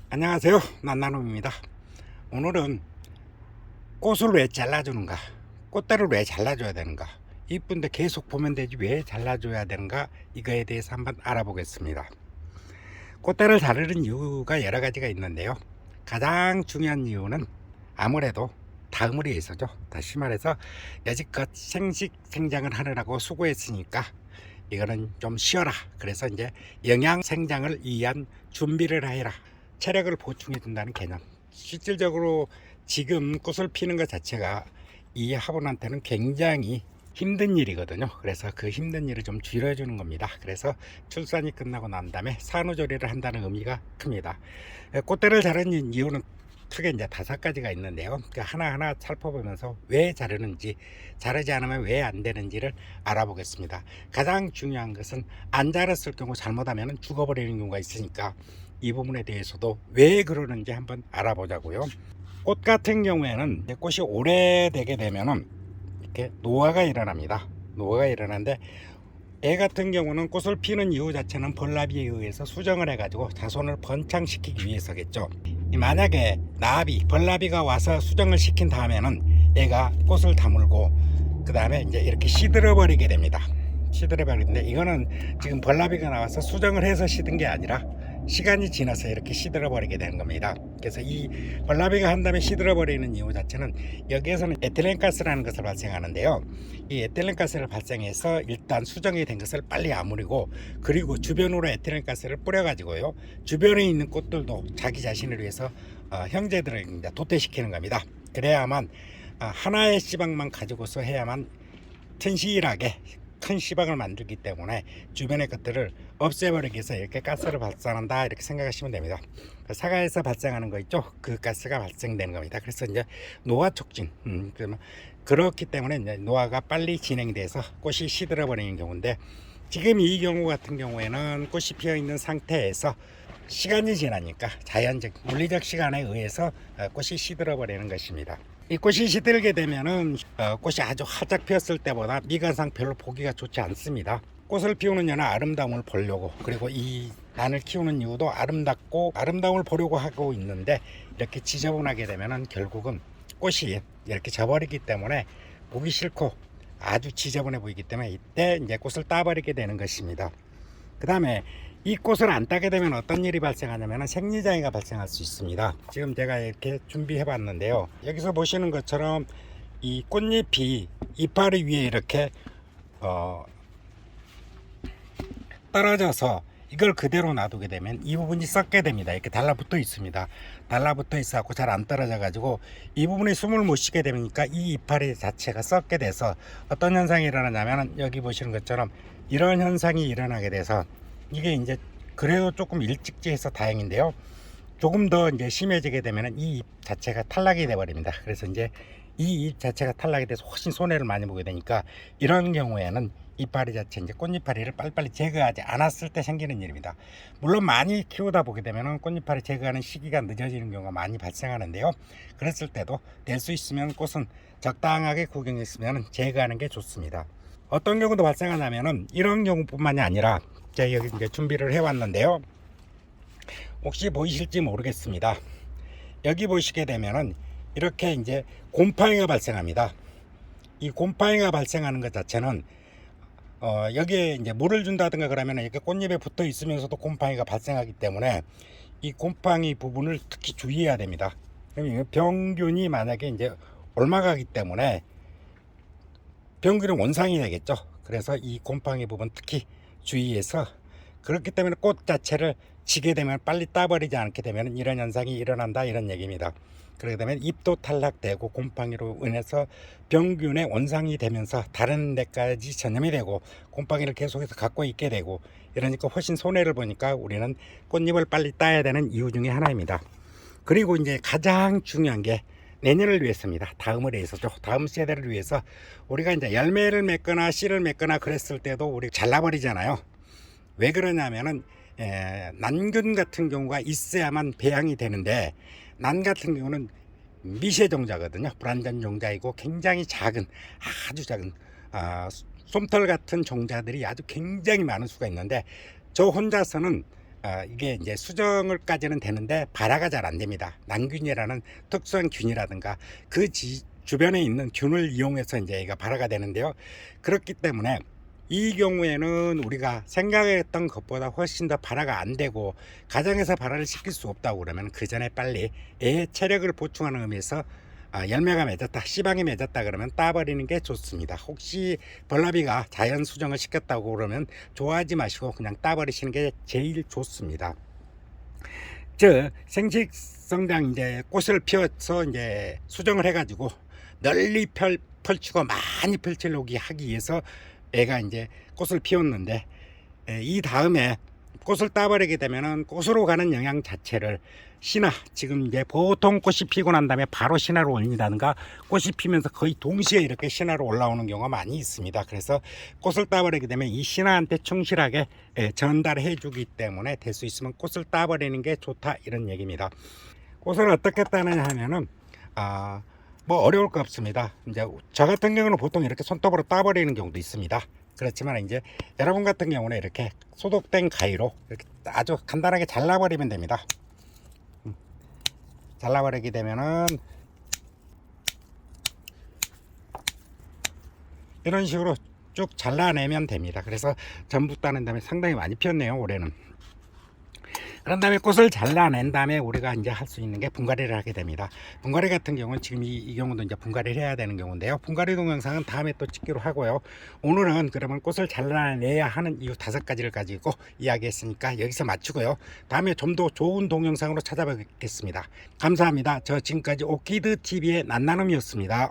안녕하세요, 난나눔입니다. 오늘은 꽃을 왜 잘라주는가, 꽃대를 왜 잘라줘야 되는가, 이쁜데 계속 보면 되지 왜 잘라줘야 되는가, 이거에 대해서 한번 알아보겠습니다. 꽃대를 자르는 이유가 여러 가지가 있는데요, 가장 중요한 이유는 아무래도 다음을 위해서죠. 다시 말해서 여지껏 생식 생장을 하느라고 수고했으니까 이거는 좀 쉬어라, 그래서 이제 영양 생장을 위한 준비를 해라, 체력을 보충해 준다는 개념. 실질적으로 지금 꽃을 피는 것 자체가 이 화분한테는 굉장히 힘든 일이거든요. 그래서 그 힘든 일을 좀 줄여주는 겁니다. 그래서 출산이 끝나고 난 다음에 산후조리를 한다는 의미가 큽니다. 꽃대를 자르는 이유는 크게 이제 5가지가 있는데요. 그 하나하나 살펴보면서 왜 자르는지, 자르지 않으면 왜 안 되는지를 알아보겠습니다. 가장 중요한 것은 안 자랐을 경우 잘못하면 죽어버리는 경우가 있으니까 이 부분에 대해서도 왜 그러는지 한번 알아보자고요. 꽃 같은 경우에는 꽃이 오래되게 되면은 이렇게 노화가 일어납니다. 노화가 일어나는데 애 같은 경우는 꽃을 피는 이유 자체는 벌나비에 의해서 수정을 해가지고 자손을 번창시키기 위해서겠죠. 만약에 벌나비가 와서 수정을 시킨 다음에는 애가 꽃을 다물고 그 다음에 이제 이렇게 시들어 버리게 됩니다. 시들어 버리는데 이거는 지금 벌나비가 나와서 수정을 해서 시든 게 아니라 시간이 지나서 이렇게 시들어 버리게 되는 겁니다. 그래서 이 벌나비가 한 다음에 시들어 버리는 이유 자체는 여기에서는 에틸렌가스라는 것을 발생하는데요. 이 에틸렌가스를 발생해서 일단 수정이 된 것을 빨리 아무리고, 그리고 주변으로 에틸렌가스를 뿌려 가지고요, 주변에 있는 꽃들도 자기 자신을 위해서 형제들을 이제 도태시키는 겁니다. 그래야만 하나의 씨방만 가지고서 해야만 튼실하게 큰 시방을 만들기 때문에 주변의 것들을 없애버리기 위해서 이렇게 가스를 발산한다, 이렇게 생각하시면 됩니다. 사과에서 발생하는 거 있죠, 그 가스가 발생되는 겁니다. 그래서 이제 노화 촉진, 그렇기 때문에 이제 노화가 빨리 진행돼서 꽃이 시들어 버리는 경우인데, 지금 이 경우 같은 경우에는 꽃이 피어 있는 상태에서 시간이 지나니까 자연적 물리적 시간에 의해서 꽃이 시들어 버리는 것입니다. 이 꽃이 시들게 되면은 꽃이 아주 활짝 피었을 때보다 미관상 별로 보기가 좋지 않습니다. 꽃을 피우는 이유는 아름다움을 보려고, 그리고 이 난을 키우는 이유도 아름다움을 보려고 하고 있는데, 이렇게 지저분하게 되면은 결국은 꽃이 이렇게 져버리기 때문에 보기 싫고 아주 지저분해 보이기 때문에 이때 이제 꽃을 따버리게 되는 것입니다. 그 다음에 이 꽃을 안 따게 되면 어떤 일이 발생하냐면 생리장애가 발생할 수 있습니다. 지금 제가 이렇게 준비해 봤는데요, 여기서 보시는 것처럼 이 꽃잎이 이파리 위에 이렇게 떨어져서 이걸 그대로 놔두게 되면 이 부분이 썩게 됩니다. 이렇게 달라붙어 있습니다. 달라붙어 있어갖고 잘 안 떨어져 가지고 이 부분에 숨을 못 쉬게 되니까 이 이파리 자체가 썩게 돼서 어떤 현상이 일어나냐면, 여기 보시는 것처럼 이런 현상이 일어나게 돼서, 이게 이제 그래도 조금 일찍지해서 다행인데요, 조금 더 이제 심해지게 되면 이 잎 자체가 탈락이 돼 버립니다. 그래서 이제 이 잎 자체가 탈락이 돼서 훨씬 손해를 많이 보게 되니까, 이런 경우에는 이파리 자체, 이제 꽃잎파리를 빨리빨리 제거하지 않았을 때 생기는 일입니다. 물론 많이 키우다 보게 되면 꽃잎파리 제거하는 시기가 늦어지는 경우가 많이 발생하는데요, 그랬을 때도 될 수 있으면 꽃은 적당하게 구경했으면 제거하는 게 좋습니다. 어떤 경우도 발생하냐면은 이런 경우뿐만이 아니라, 제가 여기 이제 준비를 해왔는데요, 혹시 보이실지 모르겠습니다. 여기 보시게 되면은 이렇게 이제 곰팡이가 발생합니다. 이 곰팡이가 발생하는 것 자체는 여기에 이제 물을 준다든가 그러면 이렇게 꽃잎에 붙어 있으면서도 곰팡이가 발생하기 때문에 이 곰팡이 부분을 특히 주의해야 됩니다. 그러면 병균이 만약에 이제 옮아가기 때문에 병균은 원상이 되겠죠. 그래서 이 곰팡이 부분 특히 주의해서, 그렇기 때문에 꽃 자체를 지게 되면 빨리 따버리지 않게 되면 이런 현상이 일어난다, 이런 얘기입니다. 그렇게 되면 잎도 탈락되고 곰팡이로 인해서 병균의 원상이 되면서 다른 데까지 전염이 되고 곰팡이를 계속해서 갖고 있게 되고, 이러니까 훨씬 손해를 보니까 우리는 꽃잎을 빨리 따야 되는 이유 중에 하나입니다. 그리고 이제 가장 중요한 게 내년을 위해서입니다. 다음을 위해서죠. 다음 세대를 위해서 우리가 이제 열매를 맺거나 씨를 맺거나 그랬을 때도 우리 잘라버리잖아요. 왜 그러냐면은 난균 같은 경우가 있어야만 배양이 되는데, 난 같은 경우는 미세종자거든요. 불완전 종자이고 굉장히 작은, 아주 작은 솜털 같은 종자들이 아주 굉장히 많은 수가 있는데, 저 혼자서는 이게 이제 수정을까지는 되는데 발화가 잘 안 됩니다. 난균이라는 특수한 균이라든가 그 주변에 있는 균을 이용해서 이제 얘가 발화가 되는데요. 그렇기 때문에 이 경우에는 우리가 생각했던 것보다 훨씬 더 발화가 안 되고 가정에서 발화를 시킬 수 없다고 그러면 그 전에 빨리 애 체력을 보충하는 의미에서 열매가 맺었다, 씨방이 맺었다 그러면 따버리는 게 좋습니다. 혹시 벌나비가 자연 수정을 시켰다고 그러면 좋아하지 마시고 그냥 따버리시는 게 제일 좋습니다. 즉 생식성장 이제 꽃을 피워서 이제 수정을 해가지고 널리 펼치고 많이 펼치려고 하기 위해서 애가 이제 꽃을 피웠는데 이 다음에 꽃을 따버리게 되면은 꽃으로 가는 영양 자체를 신화, 지금 이제 보통 꽃이 피고 난 다음에 바로 신화로 올린다든가 꽃이 피면서 거의 동시에 이렇게 신화로 올라오는 경우가 많이 있습니다. 그래서 꽃을 따버리게 되면 이 신화한테 충실하게 전달해 주기 때문에 될 수 있으면 꽃을 따버리는 게 좋다, 이런 얘기입니다. 꽃을 어떻게 따느냐 하면은 뭐 어려울 거 없습니다. 이제 저 같은 경우는 보통 이렇게 손톱으로 따버리는 경우도 있습니다. 그렇지만 이제 여러분 같은 경우는 이렇게 소독된 가위로 이렇게 아주 간단하게 잘라버리면 됩니다. 잘라버리게 되면은 이런 식으로 쭉 잘라내면 됩니다. 그래서 전부 따는 다음에 상당히 많이 피었네요, 올해는. 그런 다음에 꽃을 잘라낸 다음에 우리가 이제 할 수 있는 게 분갈이를 하게 됩니다. 분갈이 같은 경우는 지금 이 경우도 이제 분갈이를 해야 되는 경우인데요. 분갈이 동영상은 다음에 또 찍기로 하고요. 오늘은 그러면 꽃을 잘라내야 하는 이유 5가지를 가지고 이야기했으니까 여기서 마치고요. 다음에 좀 더 좋은 동영상으로 찾아뵙겠습니다. 감사합니다. 저 지금까지 오키드 TV의 난나눔이었습니다.